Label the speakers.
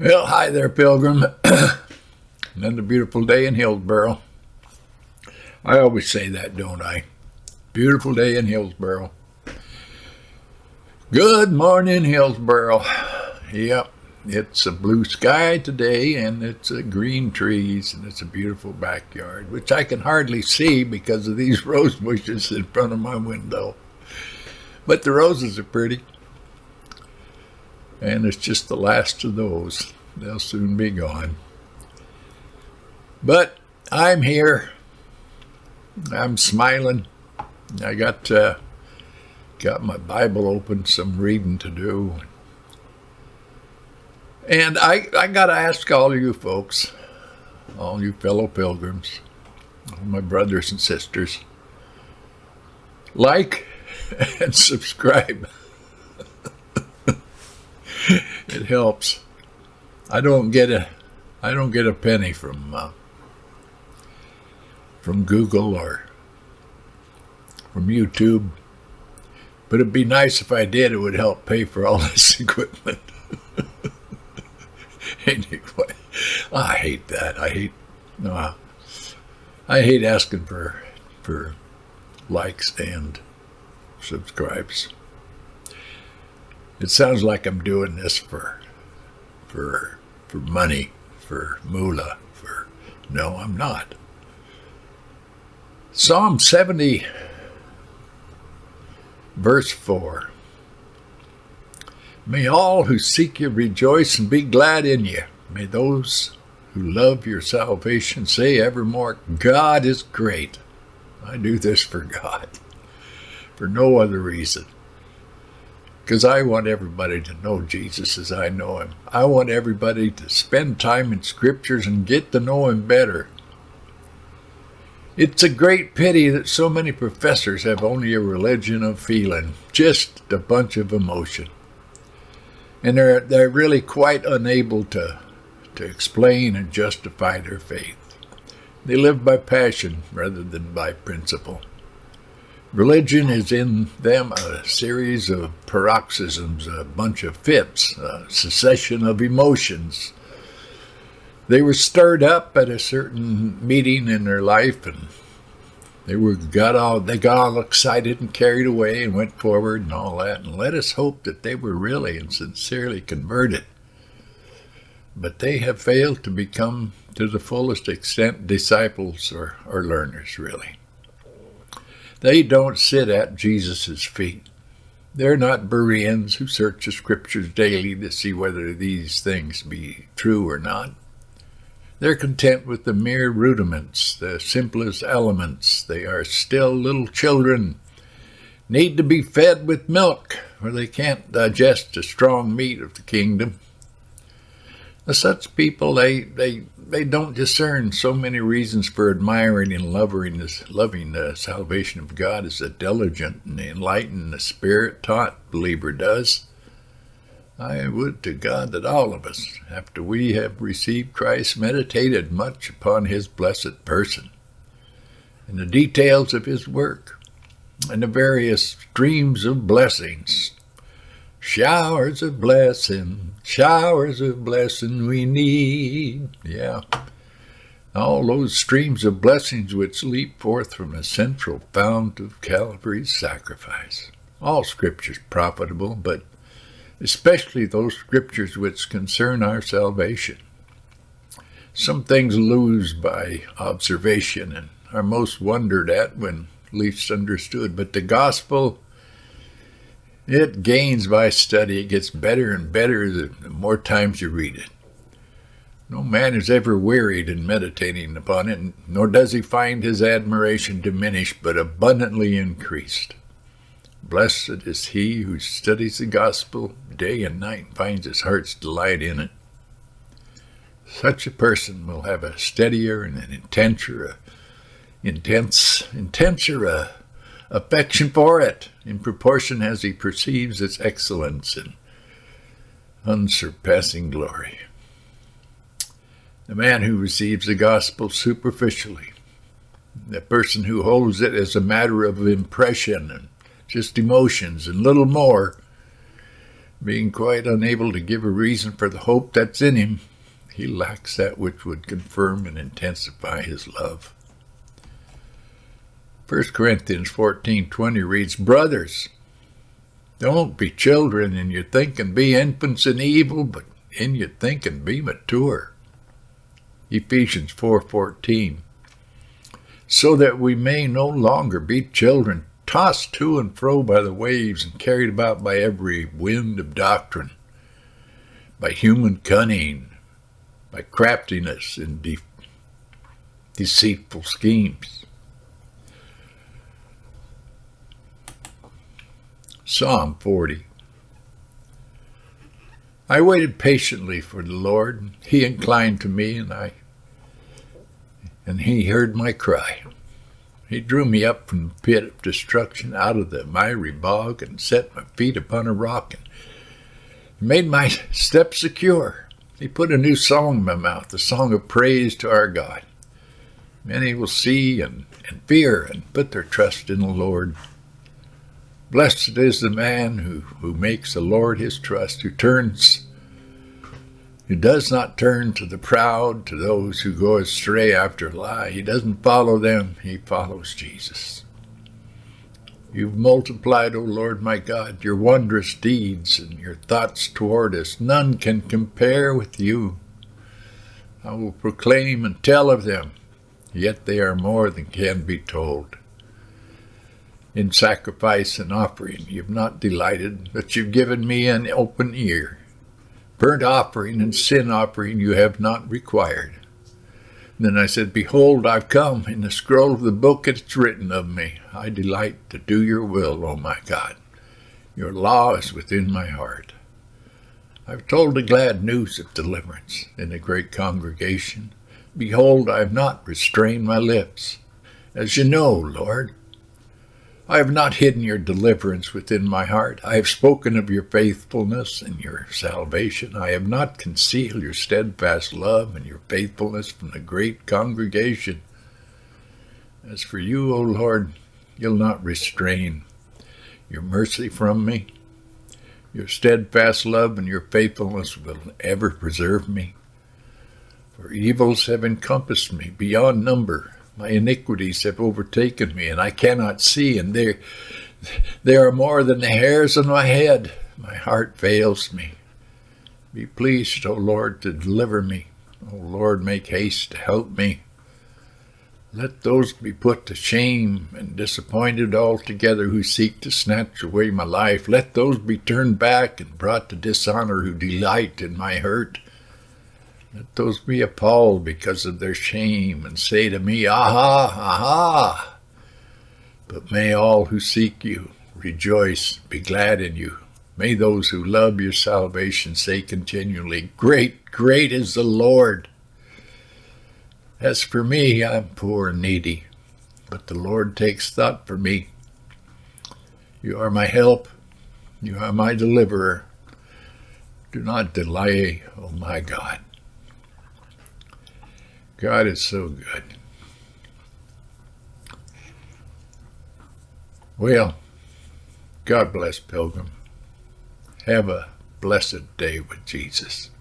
Speaker 1: Well, hi there, Pilgrim. Another beautiful day in Hillsboro. I always say that, don't I? Beautiful day in Hillsboro. Good morning, Hillsboro. Yep, it's a blue sky today, and it's green trees, and it's a beautiful backyard, which I can hardly see because of these rose bushes in front of my window. But the roses are pretty. And it's just the last of those. They'll soon be gone. But I'm here. I'm smiling. I got my Bible open, some reading to do. And I got to ask all of you folks, all you fellow pilgrims, all my brothers and sisters, like and subscribe. It helps. I don't get a penny from Google or from YouTube, but it'd be nice if I did. It would help pay for all this equipment. Anyway, I hate that. I hate asking for likes and subscribes. It sounds like I'm doing this for money, for moolah, no, I'm not. Psalm 70, verse 4. May all who seek you rejoice and be glad in you. May those who love your salvation say evermore, God is great. I do this for God, for no other reason. Because I want everybody to know Jesus as I know him. I want everybody to spend time in scriptures and get to know him better. It's a great pity that so many professors have only a religion of feeling, just a bunch of emotion. And they're really quite unable to explain and justify their faith. They live by passion rather than by principle. Religion is in them a series of paroxysms, a bunch of fits, a succession of emotions. They were stirred up at a certain meeting in their life, and they got all excited and carried away and went forward and all that. And let us hope that they were really and sincerely converted. But they have failed to become, to the fullest extent, disciples or learners, really. They don't sit at Jesus' feet. They're not Bereans who search the scriptures daily to see whether these things be true or not. They're content with the mere rudiments, the simplest elements. They are still little children, need to be fed with milk, or they can't digest the strong meat of the kingdom. Such people, they don't discern so many reasons for admiring and loving the salvation of God as a diligent and enlightened, Spirit-taught believer does. I would to God that all of us, after we have received Christ, meditated much upon his blessed person and the details of his work and the various streams of blessings. Showers of blessing we need. Yeah. All those streams of blessings which leap forth from the central fount of Calvary's sacrifice. All scriptures profitable, but especially those scriptures which concern our salvation. Some things lose by observation and are most wondered at when least understood, but the gospel, it gains by study. It gets better and better the more times you read it. No man is ever wearied in meditating upon it, nor does he find his admiration diminished, but abundantly increased. Blessed is he who studies the gospel day and night and finds his heart's delight in it. Such a person will have a steadier and an intenser affection for it, in proportion as he perceives its excellence and unsurpassing glory. The man who receives the gospel superficially, the person who holds it as a matter of impression and just emotions and little more, being quite unable to give a reason for the hope that's in him. He lacks that which would confirm and intensify his love. 1 Corinthians 14:20 reads, Brothers, don't be children in your thinking, be infants in evil, but in your thinking be mature. Ephesians 4:14, so that we may no longer be children, tossed to and fro by the waves and carried about by every wind of doctrine, by human cunning, by craftiness and deceitful schemes. Psalm 40. I waited patiently for the Lord. He inclined to me, and he heard my cry. He drew me up from the pit of destruction, out of the miry bog, and set my feet upon a rock, and made my steps secure. He put a new song in my mouth, a song of praise to our God. Many will see and fear and put their trust in the Lord. Blessed is the man who makes the Lord his trust, who does not turn to the proud, to those who go astray after a lie. He doesn't follow them, he follows Jesus. You've multiplied, O Lord my God, your wondrous deeds and your thoughts toward us. None can compare with you. I will proclaim and tell of them, yet they are more than can be told. In sacrifice and offering you've not delighted, but you've given me an open ear. Burnt offering and sin offering you have not required. Then I said, Behold, I've come. In the scroll of the book it's written of me. I delight to do your will, O my God. Your law is within my heart. I've told the glad news of deliverance in a great congregation. Behold, I have not restrained my lips. As you know, Lord, I have not hidden your deliverance within my heart. I have spoken of your faithfulness and your salvation. I have not concealed your steadfast love and your faithfulness from the great congregation. As for you, O Lord, you'll not restrain your mercy from me. Your steadfast love and your faithfulness will ever preserve me. For evils have encompassed me beyond number. My iniquities have overtaken me, and I cannot see, and they are more than the hairs on my head. My heart fails me. Be pleased, O Lord, to deliver me. O Lord, make haste to help me. Let those be put to shame and disappointed altogether who seek to snatch away my life. Let those be turned back and brought to dishonor who delight in my hurt. Let those be appalled because of their shame and say to me, Aha, aha! But may all who seek you rejoice, be glad in you. May those who love your salvation say continually, Great, great is the Lord. As for me, I'm poor and needy, but the Lord takes thought for me. You are my help. You are my deliverer. Do not delay, O my God. God is so good. Well, God bless, Pilgrim. Have a blessed day with Jesus.